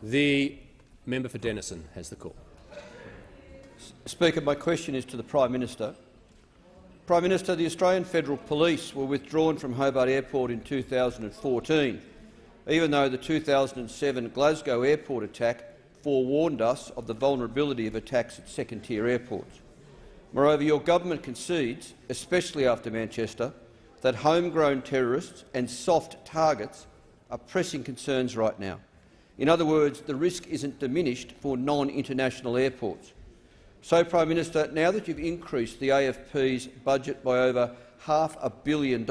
The member for Denison has the call. Speaker, my question is to the Prime Minister. Prime Minister, the Australian Federal Police were withdrawn from Hobart Airport in 2014, even though the 2007 Glasgow airport attack forewarned us of the vulnerability of attacks at second-tier airports. Moreover, your government concedes, especially after Manchester, that homegrown terrorists and soft targets are pressing concerns right now. In other words, the risk isn't diminished for non-international airports. So, Prime Minister, now that you've increased the AFP's budget by over $500 million,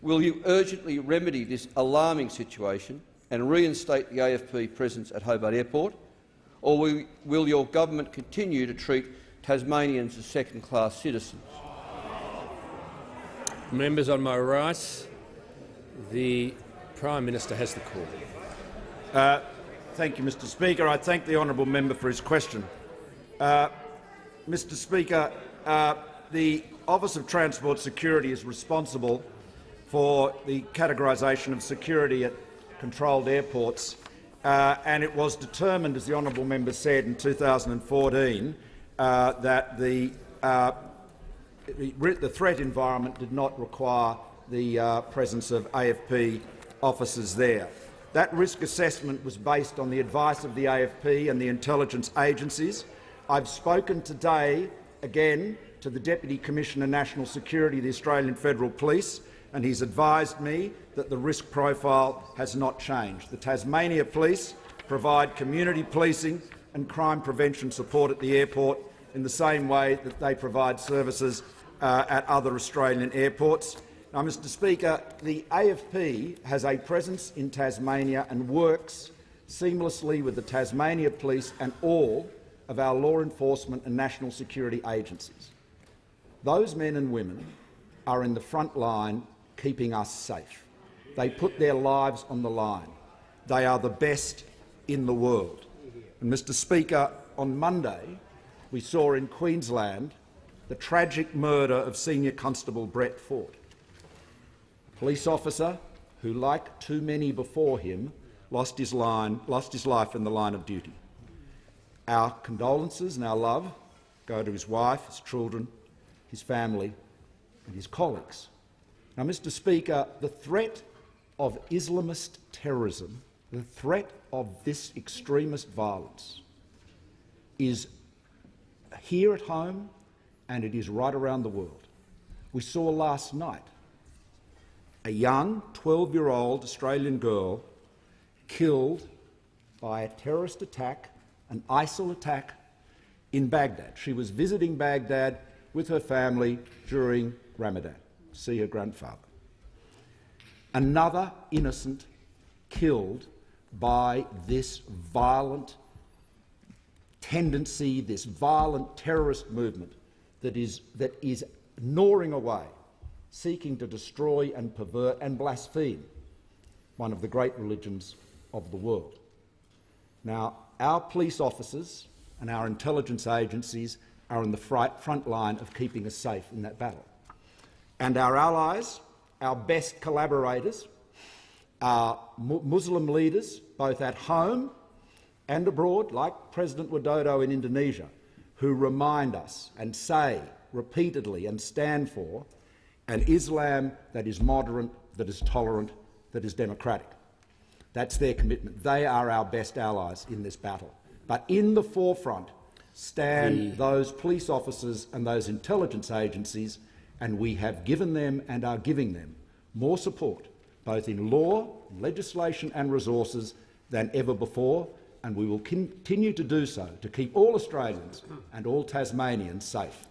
will you urgently remedy this alarming situation and reinstate the AFP presence at Hobart Airport, or will your government continue to treat Tasmanians as second-class citizens? Members on my right, the Prime Minister has the call. Thank you, Mr Speaker. I thank the honourable member for his question. Mr Speaker, the Office of Transport Security is responsible for the categorisation of security at controlled airports, and it was determined, as the honourable member said, in 2014 that the threat environment did not require the presence of AFP officers there. That risk assessment was based on the advice of the AFP and the intelligence agencies. I've spoken today again to the Deputy Commissioner National Security of the Australian Federal Police, and he's advised me that the risk profile has not changed. The Tasmania Police provide community policing and crime prevention support at the airport in the same way that they provide services at other Australian airports. Now, Mr Speaker, the AFP has a presence in Tasmania and works seamlessly with the Tasmania Police and all of our law enforcement and national security agencies. Those men and women are in the front line keeping us safe. They put their lives on the line. They are the best in the world. And, Mr Speaker, on Monday we saw in Queensland the tragic murder of Senior Constable Brett Ford, a police officer who, like too many before him, lost his life in the line of duty. Our condolences and our love go to his wife, his children, his family and his colleagues. Now, Mr Speaker, the threat of Islamist terrorism, the threat of this extremist violence is here at home and it is right around the world. We saw last night a young 12-year-old Australian girl killed by a terrorist attack, an ISIL attack in Baghdad. She was visiting Baghdad with her family during Ramadan to see her grandfather. Another innocent killed by this violent tendency, this violent terrorist movement that is gnawing away, seeking to destroy and pervert and blaspheme one of the great religions of the world. Now, our police officers and our intelligence agencies are in the front line of keeping us safe in that battle. And our allies, our best collaborators, are Muslim leaders, both at home and abroad, like President Widodo in Indonesia, who remind us and say repeatedly and stand for an Islam that is moderate, that is tolerant, that is democratic. That's their commitment. They are our best allies in this battle. But in the forefront stand those police officers and those intelligence agencies, and we have given them and are giving them more support, both in law, legislation and resources, than ever before, and we will continue to do so to keep all Australians and all Tasmanians safe.